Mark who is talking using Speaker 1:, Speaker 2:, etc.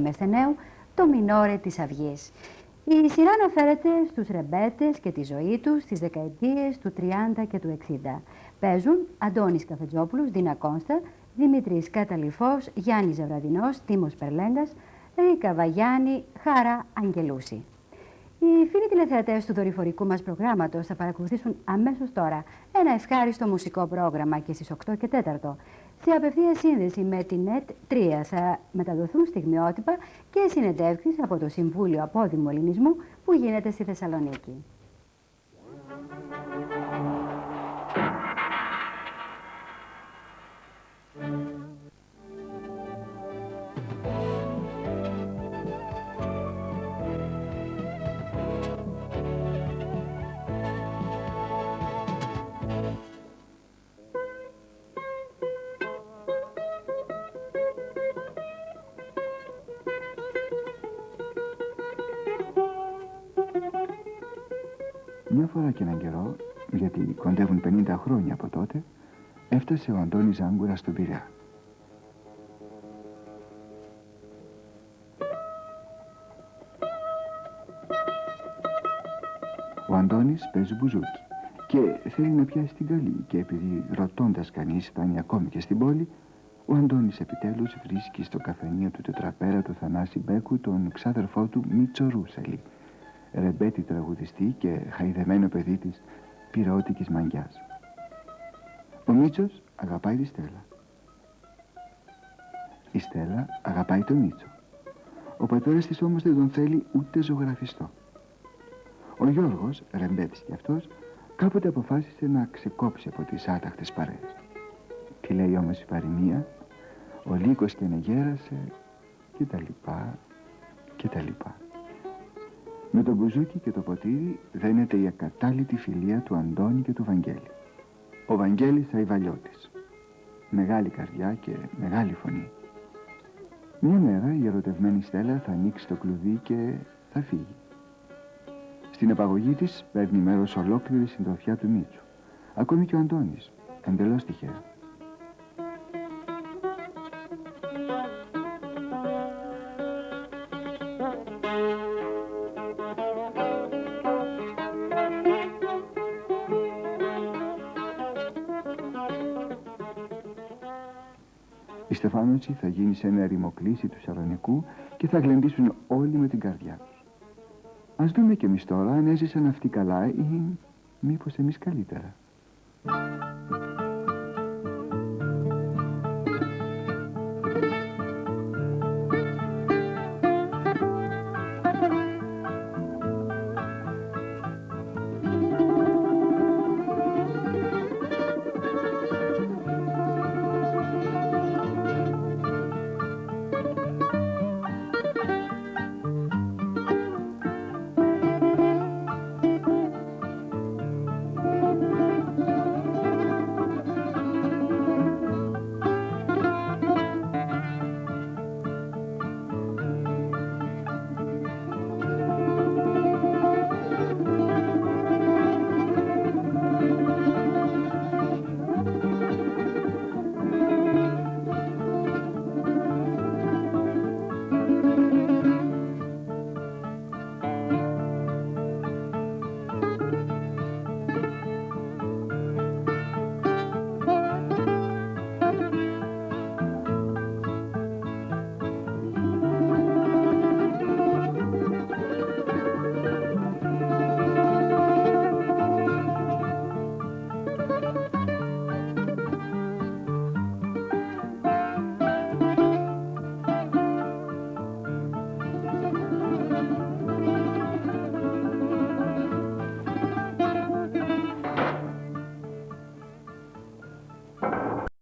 Speaker 1: Μεσθενέου, το Μινόρε της Αυγής. Η σειρά αναφέρεται στους ρεμπέτες και τη ζωή τους στις δεκαετίες του 30 και του 60. Παίζουν Αντώνης Καφετζόπουλος, Δίνα Κόνστα, Δημήτρης Καταληφός, Γιάννης Ζευραδινός, Τίμος Περλέγκας, Ρίκα Βαγιάννη, Χάρα Αγγελούση. Οι φίλοι τηλεθεατές του δορυφορικού μας προγράμματος θα παρακολουθήσουν αμέσως τώρα ένα ευχάριστο μουσικό πρόγραμμα και στις 8 και 4. Σε απευθεία σύνδεση με την ΕΤ3 θα μεταδοθούν στιγμιότυπα και συνεντεύξεις από το Συμβούλιο Απόδημου Ελληνισμού που γίνεται στη Θεσσαλονίκη.
Speaker 2: Μια φορά και έναν καιρό, γιατί κοντεύουν 50 χρόνια από τότε, έφτασε ο Αντώνης Ζάγκουρας στον Πειραιά. Ο Αντώνης παίζει μπουζούκι και θέλει να πιάσει την καλή, και επειδή ρωτώντας κανείς φτάνει ακόμη και στην πόλη, ο Αντώνης επιτέλους βρίσκει στο καφενείο του τετραπέρα του Θανάση Μπέκου τον ξάδερφό του Μίτσο Ρούσαλη, ρεμπέτη τραγουδιστή και χαϊδεμένο παιδί της πειραώτικης μαγιάς. Ο Μίτσος αγαπάει τη Στέλλα. Η Στέλλα αγαπάει τον Μίτσο. Ο πατέρας της όμως δεν τον θέλει ούτε ζωγραφιστό. Ο Γιώργος, ρεμπέτης κι αυτός, κάποτε αποφάσισε να ξεκόψει από τις άταχτες παρέες. Τι λέει όμως η παροιμία? Ο λύκος και νεγέρασε και τα λοιπά και τα λοιπά. Με το μπουζούκι και το ποτήρι δένεται η ακατάλητη φιλία του Αντώνη και του Βαγγέλη. Ο Βαγγέλης Αϊβαλιώτης. Μεγάλη καρδιά και μεγάλη φωνή. Μια μέρα η ερωτευμένη Στέλλα θα ανοίξει το κλουβί και θα φύγει. Στην επαγωγή της παίρνει μέρος ολόκληρη συντροφιά του Μίτσου. Ακόμη και ο Αντώνης, εντελώς τυχαία. Η στεφάνωση θα γίνει σε ένα ερημοκλήσι του Σαλονικού και θα γλεντήσουν όλοι με την καρδιά τους. Ας δούμε κι εμείς τώρα αν έζησαν αυτοί καλά ή μήπως εμείς καλύτερα.